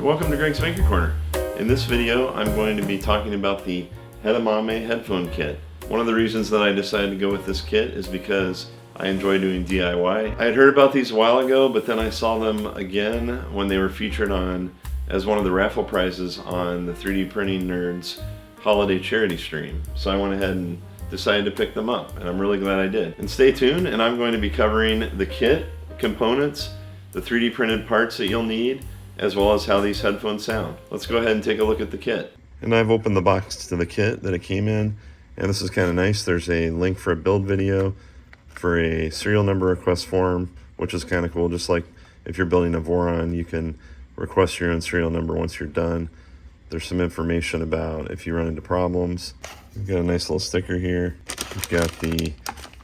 Welcome to Greg's Maker Corner. In this video, I'm going to be talking about the Headamame headphone kit. One of the reasons that I decided to go with this kit is because I enjoy doing DIY. I had heard about these a while ago, but then I saw them again when they were featured on as one of the raffle prizes on the 3D Printing Nerds holiday charity stream. So I went ahead and decided to pick them up, and I'm really glad I did. And stay tuned, and I'm going to be covering the kit, components, the 3D printed parts that you'll need, as well as how these headphones sound. Let's go ahead and take a look at the kit. And I've opened the box to the kit that it came in, and this is kind of nice. There's a link for a build video, for a serial number request form, which is kind of cool. Just like if you're building a Voron, you can request your own serial number once you're done. There's some information about if you run into problems. We've got a nice little sticker here. We've got the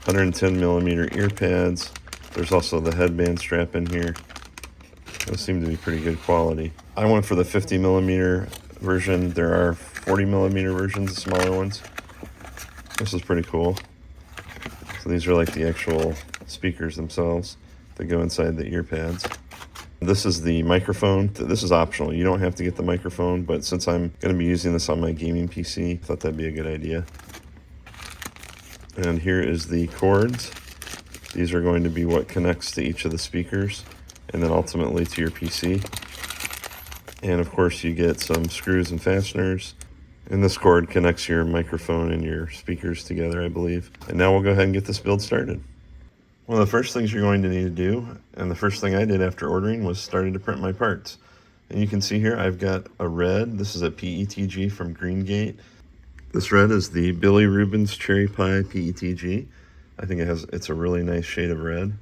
110 millimeter ear pads. There's also the headband strap in here. Those seem to be pretty good quality. I went for the 50 millimeter version. There are 40 millimeter versions, the smaller ones. This is pretty cool. So these are like the actual speakers themselves that go inside the ear pads. This is the microphone. This is optional. You don't have to get the microphone, but since I'm going to be using this on my gaming PC, I thought that'd be a good idea. And here is the cords. These are going to be what connects to each of the speakers and then ultimately to your PC. And of course you get some screws and fasteners. And this cord connects your microphone and your speakers together, I believe. And now we'll go ahead and get this build started. One of the first things you're going to need to do, and the first thing I did after ordering, was starting to print my parts. And you can see here I've got a red. This is a PETG from Greengate. This red is the Billy Rubin's Cherry Pie PETG. I think it's a really nice shade of red.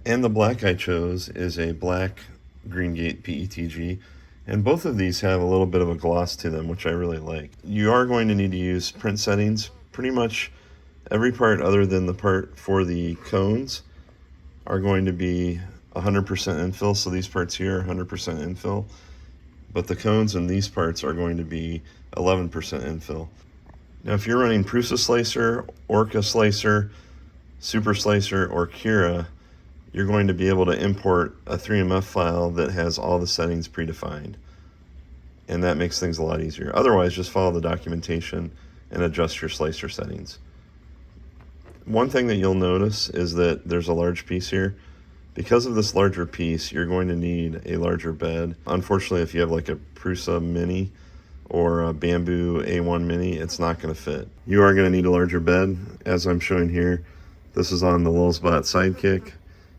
And the black I chose is a black Greengate PETG. And both of these have a little bit of a gloss to them, which I really like. You are going to need to use print settings. Pretty much every part other than the part for the cones are going to be 100% infill. So these parts here are 100% infill. But the cones and these parts are going to be 11% infill. Now if you're running Prusa Slicer, Orca Slicer, Super Slicer, or Cura, you're going to be able to import a 3MF file that has all the settings predefined. And that makes things a lot easier. Otherwise, just follow the documentation and adjust your slicer settings. One thing that you'll notice is that there's a large piece here. Because of this larger piece, you're going to need a larger bed. Unfortunately, if you have like a Prusa Mini or a Bamboo A1 Mini, it's not going to fit. You are going to need a larger bed, as I'm showing here. This is on the Lulzbot Sidekick.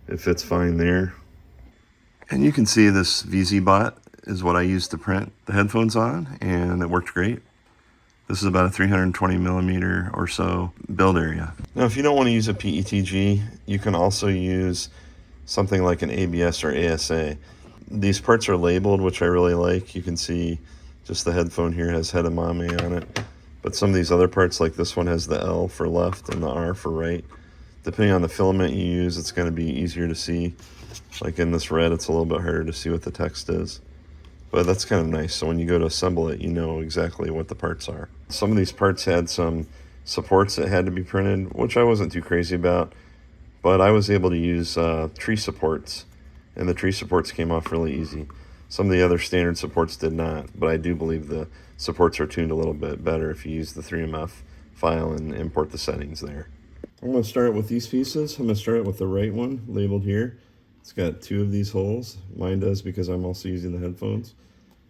It fits fine there. And you can see this VZ-Bot is what I used to print the headphones on, and it worked great. This is about a 320 millimeter or so build area. Now, if you don't want to use a PETG, you can also use something like an ABS or ASA. These parts are labeled, which I really like. You can see just the headphone here has Headamame on it. But some of these other parts, like this one, has the L for left and the R for right. Depending on the filament you use, it's going to be easier to see. Like in this red, it's a little bit harder to see what the text is. But that's kind of nice, so when you go to assemble it, you know exactly what the parts are. Some of these parts had some supports that had to be printed, which I wasn't too crazy about. But I was able to use tree supports, and the tree supports came off really easy. Some of the other standard supports did not, but I do believe the supports are tuned a little bit better if you use the 3MF file and import the settings there. I'm going to start with these pieces. I'm going to start with the right one labeled here. It's got two of these holes. Mine does because I'm also using the headphones.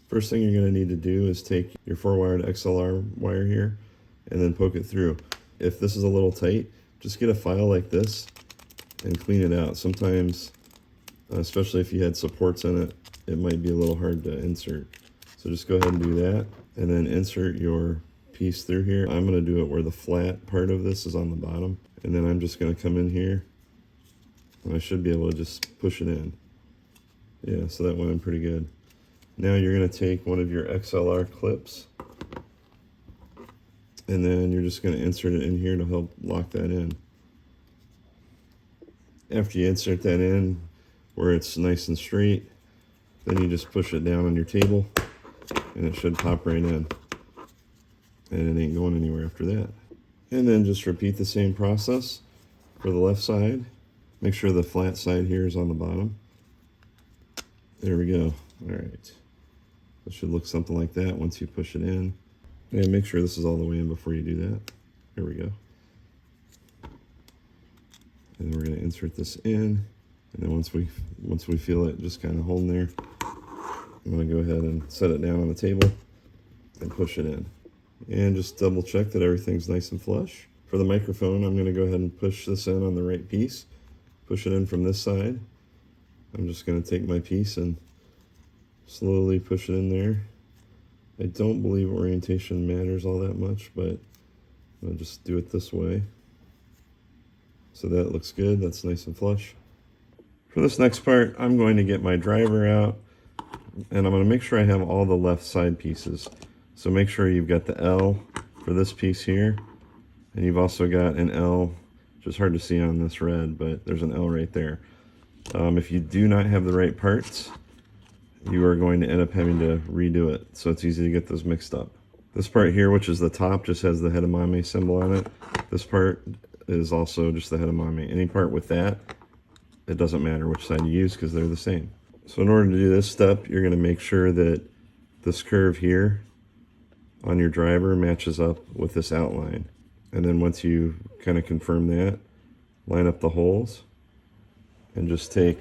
First thing you're going to need to do is take your 4-wired XLR wire here and then poke it through. If this is a little tight, just get a file like this and clean it out. Sometimes, especially if you had supports in it, it might be a little hard to insert. So just go ahead and do that and then insert your piece through here. I'm going to do it where the flat part of this is on the bottom. And then I'm just going to come in here, and I should be able to just push it in. Yeah, so that went in pretty good. Now you're going to take one of your XLR clips, and then you're just going to insert it in here to help lock that in. After you insert that in, where it's nice and straight, then you just push it down on your table, and it should pop right in. And it ain't going anywhere after that. And then just repeat the same process for the left side. Make sure the flat side here is on the bottom. There we go. All right. It should look something like that once you push it in. And make sure this is all the way in before you do that. Here we go. And we're going to insert this in. And then once we feel it just kind of holding there, I'm going to go ahead and set it down on the table and push it in. And just double check that everything's nice and flush. For the microphone, I'm going to go ahead and push this in on the right piece. Push it in from this side. I'm just going to take my piece and slowly push it in there. I don't believe orientation matters all that much, but I'll just do it this way. So that looks good. That's nice and flush. For this next part, I'm going to get my driver out, and I'm going to make sure I have all the left side pieces. So make sure you've got the L for this piece here, and you've also got an L, which is hard to see on this red, but there's an L right there. If you do not have the right parts, you are going to end up having to redo it, so it's easy to get those mixed up. This part here, which is the top, just has the Headamame symbol on it. This part is also just the Headamame. Any part with that, it doesn't matter which side you use because they're the same. So in order to do this step, you're going to make sure that this curve here on your driver matches up with this outline. And then once you kind of confirm that, line up the holes and just take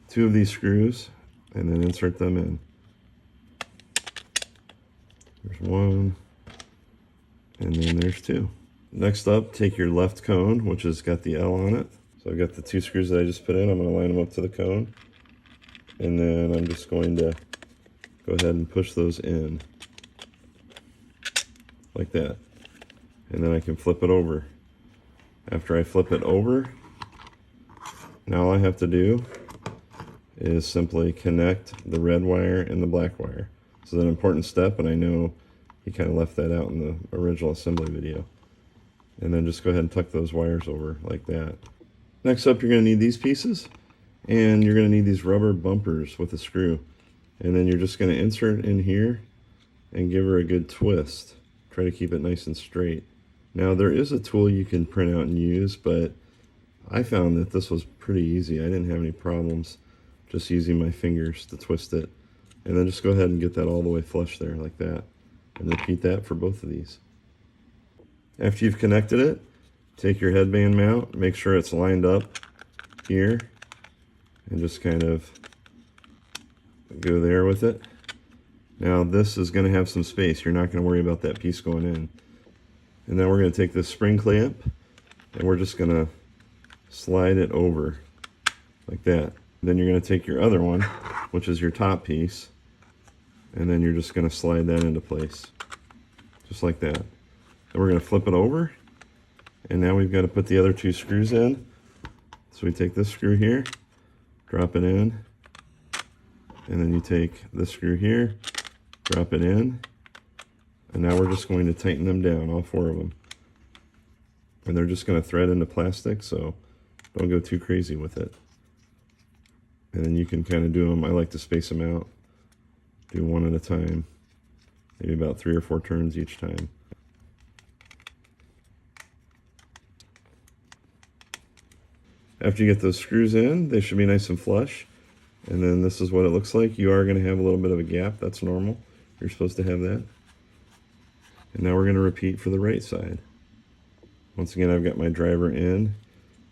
2 of these screws and then insert them in. There's 1, and then there's 2. Next up, take your left cone, which has got the L on it. So I've got the 2 screws that I just put in. I'm going to line them up to the cone, and then I'm just going to go ahead and push those in like that. And then I can flip it over. After I flip it over, now all I have to do is simply connect the red wire and the black wire. This is an important step, and I know he kind of left that out in the original assembly video. And then just go ahead and tuck those wires over like that. Next up, you're going to need these pieces, and you're going to need these rubber bumpers with a screw. And then you're just going to insert in here and give her a good twist. Try to keep it nice and straight. Now, there is a tool you can print out and use, but I found that this was pretty easy. I didn't have any problems just using my fingers to twist it. And then just go ahead and get that all the way flush there like that. And repeat that for both of these. After you've connected it, take your headband mount, make sure it's lined up here, and just kind of go there with it. Now this is going to have some space. You're not going to worry about that piece going in. And then we're going to take this spring clamp, and we're just going to slide it over like that. Then you're going to take your other one, which is your top piece, and then you're just going to slide that into place, just like that. Then we're going to flip it over, and now we've got to put the other 2 screws in. So we take this screw here, drop it in, and then you take this screw here, drop it in, and now we're just going to tighten them down, all 4 of them. And they're just going to thread into plastic, so don't go too crazy with it. And then you can kind of do them, I like to space them out, do one at a time, maybe about 3 or 4 turns each time. After you get those screws in, they should be nice and flush. And then this is what it looks like. You are going to have a little bit of a gap. That's normal. You're supposed to have that. And now we're going to repeat for the right side. Once again, I've got my driver in,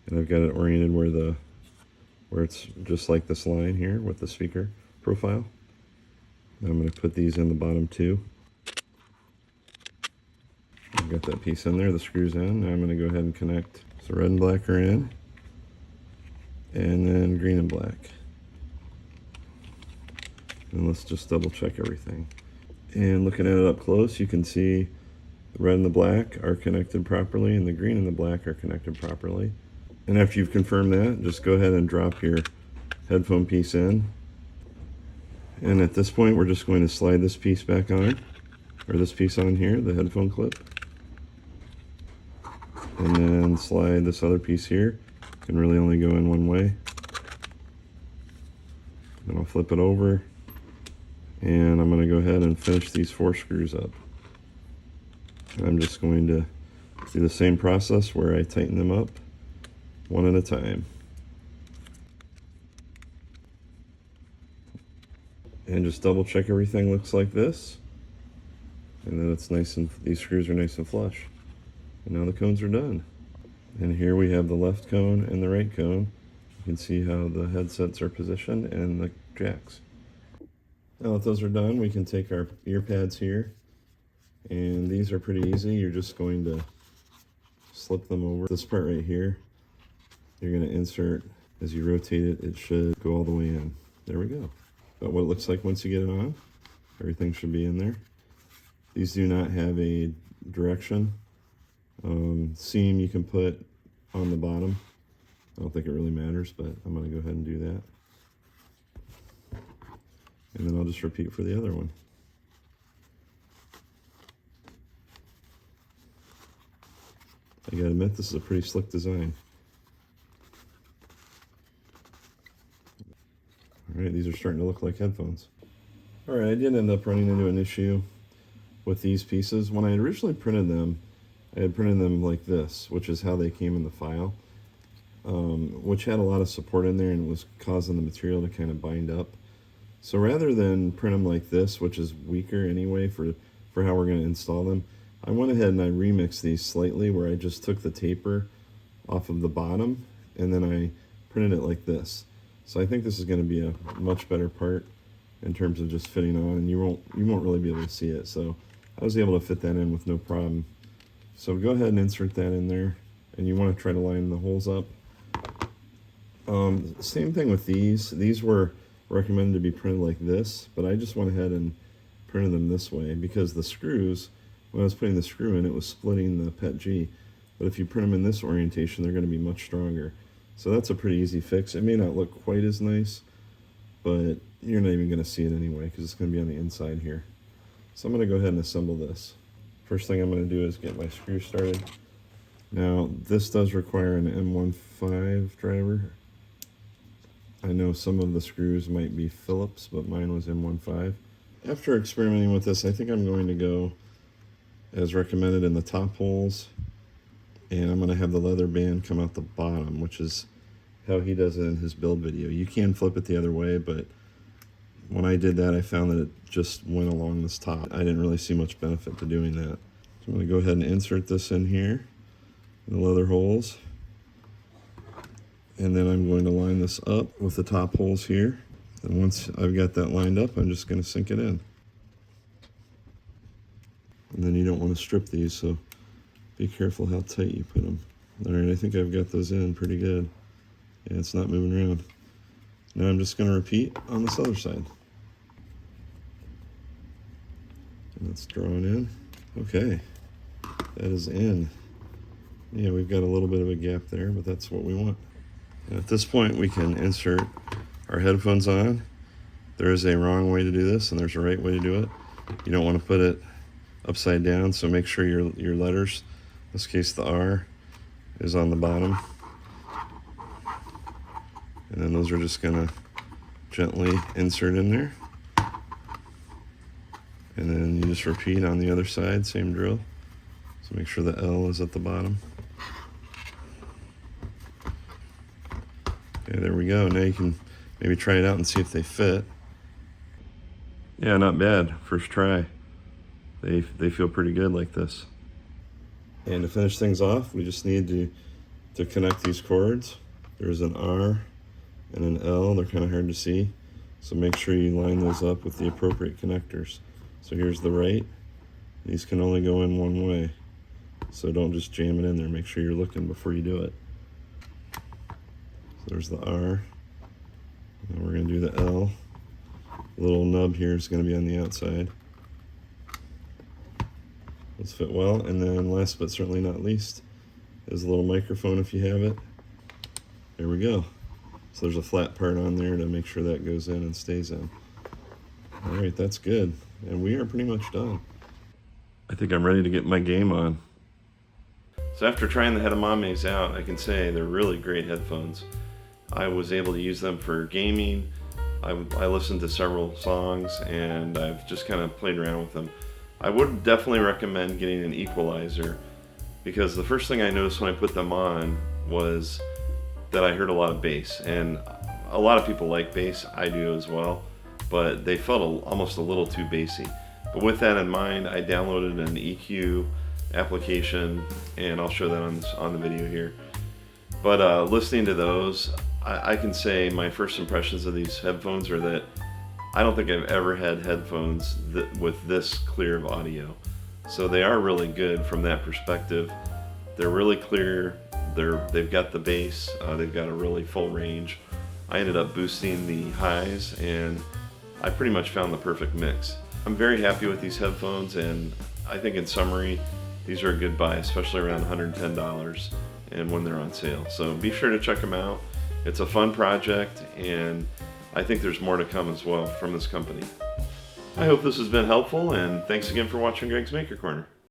and I've got it oriented where it's just like this line here with the speaker profile. Now I'm going to put these in the bottom 2. I've got that piece in there, the screws in. Now I'm going to go ahead and connect. So red and black are in, and then green and black. And let's just double check everything. And looking at it up close, you can see the red and the black are connected properly, and the green and the black are connected properly. And after you've confirmed that, just go ahead and drop your headphone piece in. And at this point, we're just going to slide this piece back on, or this piece on here, the headphone clip. And then slide this other piece here. Can really only go in one way. And I'll flip it over. And I'm going to go ahead and finish these 4 screws up. And I'm just going to do the same process where I tighten them up one at a time. And just double check everything looks like this. And then it's nice and, these screws are nice and flush. And now the cones are done. And here we have the left cone and the right cone. You can see how the headsets are positioned and the jacks. Now that those are done, we can take our ear pads here. And these are pretty easy. You're just going to slip them over. This part right here, you're going to insert. As you rotate it, it should go all the way in. There we go. About what it looks like once you get it on. Everything should be in there. These do not have a direction. Seam you can put on the bottom. I don't think it really matters, but I'm going to go ahead and do that. And then I'll just repeat for the other one. I gotta admit, this is a pretty slick design. Alright, these are starting to look like headphones. Alright, I did end up running into an issue with these pieces. When I originally printed them, I had printed them like this, which is how they came in the file, which had a lot of support in there and was causing the material to kind of bind up. So rather than print them like this, which is weaker anyway for how we're going to install them, I went ahead and I remixed these slightly, where I just took the taper off of the bottom and then I printed it like this. So I think this is going to be a much better part in terms of just fitting on, and you won't really be able to see it. So I was able to fit that in with no problem. So go ahead and insert that in there, and you want to try to line the holes up. Same thing with these. These were recommended to be printed like this, but I just went ahead and printed them this way because the screws, when I was putting the screw in, it was splitting the PET-G. But if you print them in this orientation, they're going to be much stronger. So that's a pretty easy fix. It may not look quite as nice, but you're not even going to see it anyway because it's going to be on the inside here. So I'm going to go ahead and assemble this. First thing I'm going to do is get my screw started. Now, this does require an M15 driver. I know some of the screws might be Phillips, but mine was M15. After experimenting with this, I think I'm going to go as recommended in the top holes, and I'm going to have the leather band come out the bottom, which is how he does it in his build video. You can flip it the other way, but when I did that, I found that it just went along this top. I didn't really see much benefit to doing that. So I'm going to go ahead and insert this in here, in the leather holes, and then I'm going to line this up with the top holes here. And once I've got that lined up, I'm just going to sink it in. And then you don't want to strip these, so be careful how tight you put them. All right, I think I've got those in pretty good. Yeah, it's not moving around. Now I'm just going to repeat on this other side. And it's drawn in. Okay, that is in. Yeah, we've got a little bit of a gap there, but that's what we want. And at this point, we can insert our headphones on. There is a wrong way to do this, and there's a right way to do it. You don't want to put it upside down, so make sure your letters, in this case the R, is on the bottom. And then those are just going to gently insert in there. And then you just repeat on the other side, same drill. So make sure the L is at the bottom. Okay, there we go. Now you can maybe try it out and see if they fit. Yeah, not bad. First try. They feel pretty good like this. And to finish things off, we just need to connect these cords. There's an R and an L. They're kind of hard to see. So make sure you line those up with the appropriate connectors. So here's the right. These can only go in one way. So don't just jam it in there. Make sure you're looking before you do it. So there's the R. And we're going to do the L. The little nub here is going to be on the outside. Those fit well. And then last but certainly not least is a little microphone if you have it. There we go. So there's a flat part on there to make sure that goes in and stays in. All right, that's good. And we are pretty much done. I think I'm ready to get my game on. So after trying the Headamames out, I can say they're really great headphones. I was able to use them for gaming. I listened to several songs and I've just kind of played around with them. I would definitely recommend getting an equalizer because the first thing I noticed when I put them on was that I heard a lot of bass, and a lot of people like bass. I do as well, but they felt almost a little too bassy. But with that in mind, I downloaded an EQ application, and I'll show that on the video here. But listening to those, I can say my first impressions of these headphones are that I don't think I've ever had headphones with this clear of audio. So they are really good from that perspective. They're really clear. They've got the bass. They've got a really full range. I ended up boosting the highs, and I pretty much found the perfect mix. I'm very happy with these headphones, and I think in summary, these are a good buy, especially around $110 and when they're on sale. So be sure to check them out. It's a fun project, and I think there's more to come as well from this company. I hope this has been helpful, and thanks again for watching Greg's Maker Corner.